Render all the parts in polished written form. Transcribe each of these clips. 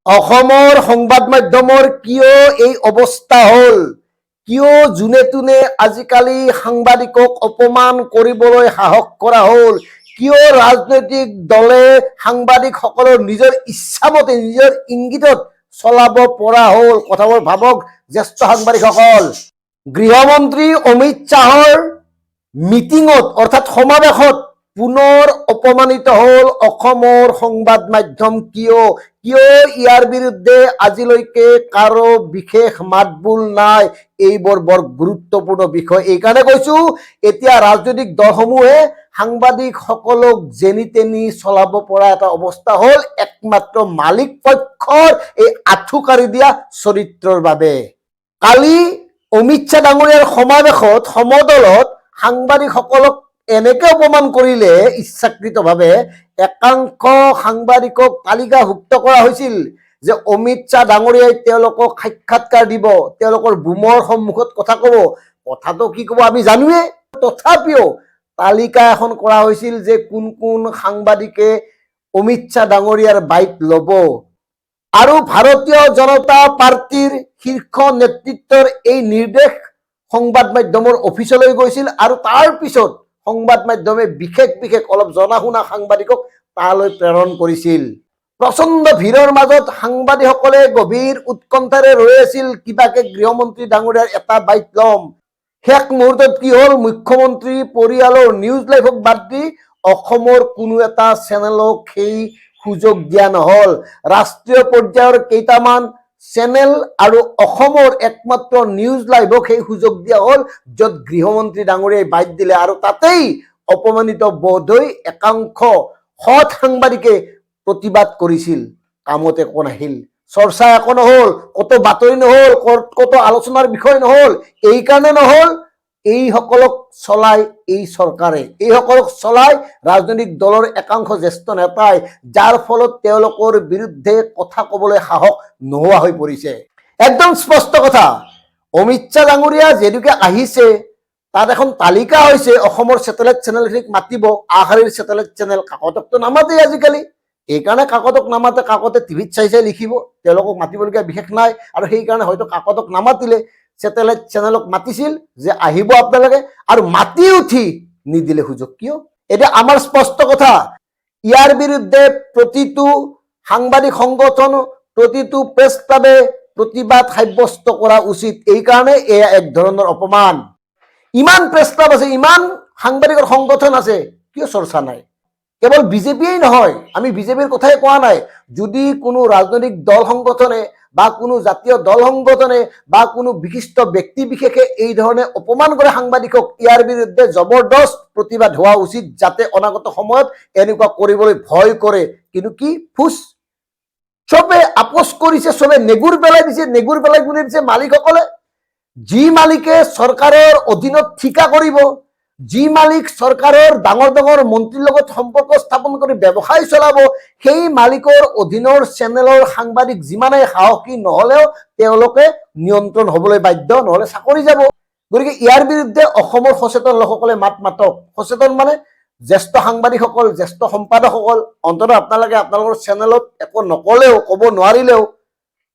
অসমৰ সংবাদ মাধ্যমৰ কিয় এই অৱস্থা হ'ল, কিয় যোনে তোনে আজিকালি সাংবাদিকক অপমান কৰিবলৈ সাহস কৰা হ'ল, কিয় ৰাজনৈতিক দলে সাংবাদিকসকলৰ নিজৰ ইচ্ছামতে নিজৰ ইংগিতত চলাব পৰা হ'ল। কথাবোৰ ভাবক জ্যেষ্ঠ সাংবাদিকসকল। গৃহমন্ত্ৰী অমিত শ্বাহৰ মিটিঙত অৰ্থাৎ সমাৱেশত পুনৰ অপমানিত হ'ল অসমৰ সংবাদ মাধ্যম। কিয় ইয়াৰ বিৰুদ্ধে আজিলৈকে কাৰো বিশেষ মাতবোল নাই। এইবোৰ বৰ গুৰুত্বপূৰ্ণ বিষয়। এইকাৰণে কৈছো, এতিয়া ৰাজনৈতিক দলসমূহে সাংবাদিকসকলক যেনি তেনি চলাব পৰা এটা অৱস্থা হ'ল একমাত্ৰ মালিক পক্ষৰ এই আঁঠুকাৰি দিয়া চৰিত্ৰৰ বাবে। কালি অমিত শ্বাহ ডাঙৰীয়াৰ সমাৱেশত সমদলত সাংবাদিকসকলক এনেকে অপমান কৰিলে ইচ্ছাকৃতভাৱে। একাংশ সাংবাদিকক তালিকাভুক্ত কৰা হৈছিল যে অমিত শ্বাহ ডাঙৰীয়াই তেওঁলোকক সাক্ষাৎকাৰ দিব, তেওঁলোকৰ বুমৰ সন্মুখত কথা কব। কথাটো কি কব আমি জানোৱে, তথাপিও তালিকা এখন কৰা হৈছিল যে কোন কোন সাংবাদিকে অমিত শ্বাহ ডাঙৰীয়াৰ বাইট লব। আৰু ভাৰতীয় জনতা পাৰ্টিৰ শীৰ্ষ নেতৃত্বৰ এই নিৰ্দেশ সংবাদ মাধ্যমৰ অফিচলৈ গৈছিল আৰু তাৰ পিছত সংবাদ মাধ্যমে বিশেষ অলপ জনা শুনা সাংবাদিকক তালৈ প্ৰেৰণ কৰিছিল। প্ৰচণ্ড ভিৰৰ মাজত সাংবাদিকসকলে গভীৰ উৎকণ্ঠাৰে ৰৈ আছিল কিবাকে গৃহমন্ত্ৰী ডাঙৰীয়াৰ এটা বাইট লম। শেষ মুহূৰ্তত কি হ'ল, মুখ্যমন্ত্ৰী পৰিয়ালৰ নিউজ লাইভক বাদ দি অসমৰ কোনো এটা চেনেলক সেই সুযোগ দিয়া নহল। ৰাষ্ট্ৰীয় পৰ্যায়ৰ কেইটামান চেনেল আৰু অসমৰ একমাত্ৰ নিউজ লাইভক সেই সুযোগ দিয়া হ'ল, য'ত গৃহমন্ত্ৰী ডাঙৰীয়াই বাইট দিলে। আৰু তাতেই অপমানিত বোধ হৈ একাংশ সৎ সাংবাদিকে প্ৰতিবাদ কৰিছিল। কামত একো নাহিল, চৰ্চা একো নহল, কতো বাতৰি নহল, কতো আলোচনাৰ বিষয় নহল। এইকাৰণে নহল, এইসকলক চলাই এই চৰকাৰে, এইসকলক চলাই ৰাজনৈতিক দলৰ একাংশ জ্যেষ্ঠ নেতাই, যাৰ ফলত তেওঁলোকৰ বিৰুদ্ধে কথা কবলৈ সাহস নোহোৱা হৈ পৰিছে। একদম স্পষ্ট কথা, অমিত শ্বাহ ডাঙৰীয়া যেনেকে আহিছে তাত এখন তালিকা হৈছে অসমৰ চেটেলাইট চেনেলখিনিক মাতিব। আগশাৰীৰ চেটেলাইট চেনেল, কাকতকতো নামাতেই আজিকালি। এইকাৰণে কাকতক নামাতে, কাকতে টিভিত চাই লিখিব, তেওঁলোকক মাতিবলগীয়া বিশেষ নাই। আৰু সেইকাৰণে হয়তো কাকতক নামাতিলে চেটেলাইট চেনেলক মাতিছিল যে আহিব আপোনালোকে, আৰু মাতি উঠি নিদিলে সুযোগ। কিয়? এতিয়া আমাৰ স্পষ্ট কথা, ইয়াৰ বিৰুদ্ধে প্ৰতিটো সাংবাদিক সংগঠন, প্ৰতিটো প্ৰেছ ক্লাবে প্ৰতিবাদ সাব্যস্ত কৰা উচিত। এইকাৰণে এয়া এক ধৰণৰ অপমান। ইমান প্ৰেছ ক্লাব আছে, ইমান সাংবাদিকৰ সংগঠন আছে, কিয় চৰ্চা নাই? কেৱল বিজেপিয়েই নহয়, আমি বিজেপিৰ কথাই কোৱা নাই। যদি কোনো ৰাজনৈতিক দল সংগঠনে বা কোনো জাতীয় দল সংগঠনে বা কোনো বিশিষ্ট ব্যক্তি বিশেষে এই ধৰণে অপমান কৰে সাংবাদিকক, ইয়াৰ বিৰুদ্ধে জবৰদস্ত প্ৰতিবাদ হোৱা উচিত, যাতে অনাগত সময়ত এনেকুৱা কৰিবলৈ ভয় কৰে। কিন্তু কি ফুচ, চবে আপোচ কৰিছে, চবে নেগুৰ পেলাই দিছে। নেগুৰ পেলাই কোনে দিছে? মালিকসকলে। যি মালিকে চৰকাৰৰ অধীনত ঠিকা কৰিব, যি মালিক চৰকাৰৰ ডাঙৰ ডাঙৰ মন্ত্ৰীৰ লগত সম্পৰ্ক স্থাপন কৰি ব্যৱসায় চলাব, সেই মালিকৰ অধীনৰ চেনেলৰ সাংবাদিক যিমানেই সাহসী নহলেও তেওঁলোকে নিয়ন্ত্ৰণ হবলৈ বাধ্য, নহলে চাকৰি যাব। গতিকে ইয়াৰ বিৰুদ্ধে অসমৰ সচেতন লোকসকলে মাত মাতক। সচেতন মানে জ্যেষ্ঠ সাংবাদিকসকল, জ্যেষ্ঠ সম্পাদকসকল। অন্ততঃ আপোনালোকে আপোনালোকৰ চেনেলত একো নকলেও, কব নোৱাৰিলেও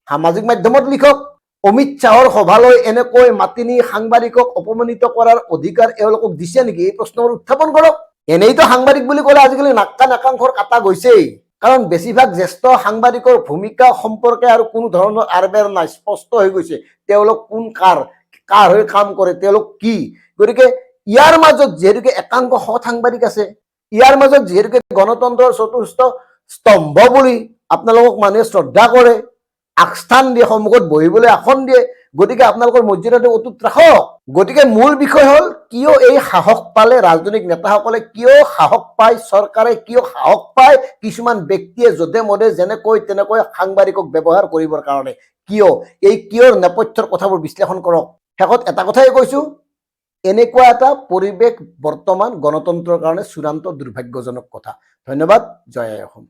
সামাজিক মাধ্যমত লিখক। অমিত শ্বাহৰ সভালৈ এনেকৈ মাতি নি সাংবাদিকক অপমানিত কৰাৰ অধিকাৰ এওঁলোকক দিছে নেকি? এই প্ৰশ্নবোৰ উত্থাপন কৰক। এনেইতো সাংবাদিক বুলি ক'লে আজিকালি নাক কাণ একাংশৰ কাটা গৈছেই, কাৰণ বেছিভাগ জ্যেষ্ঠ সাংবাদিকৰ ভূমিকা সম্পৰ্কে আৰু কোনো ধৰণৰ আৰবেৰ নাই, স্পষ্ট হৈ গৈছে। তেওঁলোক কোন, কাৰ হৈ কাম কৰে, তেওঁলোক কি। গতিকে ইয়াৰ মাজত যিহেতুকে একাংশ সৎ সাংবাদিক আছে, ইয়াৰ মাজত যিহেতুকে গণতন্ত্ৰৰ চতুৰ্থ স্তম্ভ বুলি আপোনালোকক মানুহে শ্ৰদ্ধা কৰে, আগস্থান দিয়ে, সন্মুখত বহিবলৈ আসন দিয়ে, গতিকে আপোনালোকৰ মৰ্যাদাটো অটুট ৰাখক। গতিকে মূল বিষয় হ'ল, কিয় এই সাহস পালে ৰাজনৈতিক নেতাসকলে, কিয় সাহস পায় চৰকাৰে, কিয় সাহস পায় কিছুমান ব্যক্তিয়ে যধে মধে যেনেকৈ তেনেকৈ সাংবাদিকক ব্যৱহাৰ কৰিবৰ কাৰণে? কিয়? এই কিয়ৰ নেপথ্যৰ কথাবোৰ বিশ্লেষণ কৰক। শেষত এটা কথাই কৈছো, এনেকুৱা এটা পৰিৱেশ বৰ্তমান গণতন্ত্ৰৰ কাৰণে চূড়ান্ত দুৰ্ভাগ্যজনক কথা। ধন্যবাদ। জয় আই অসম।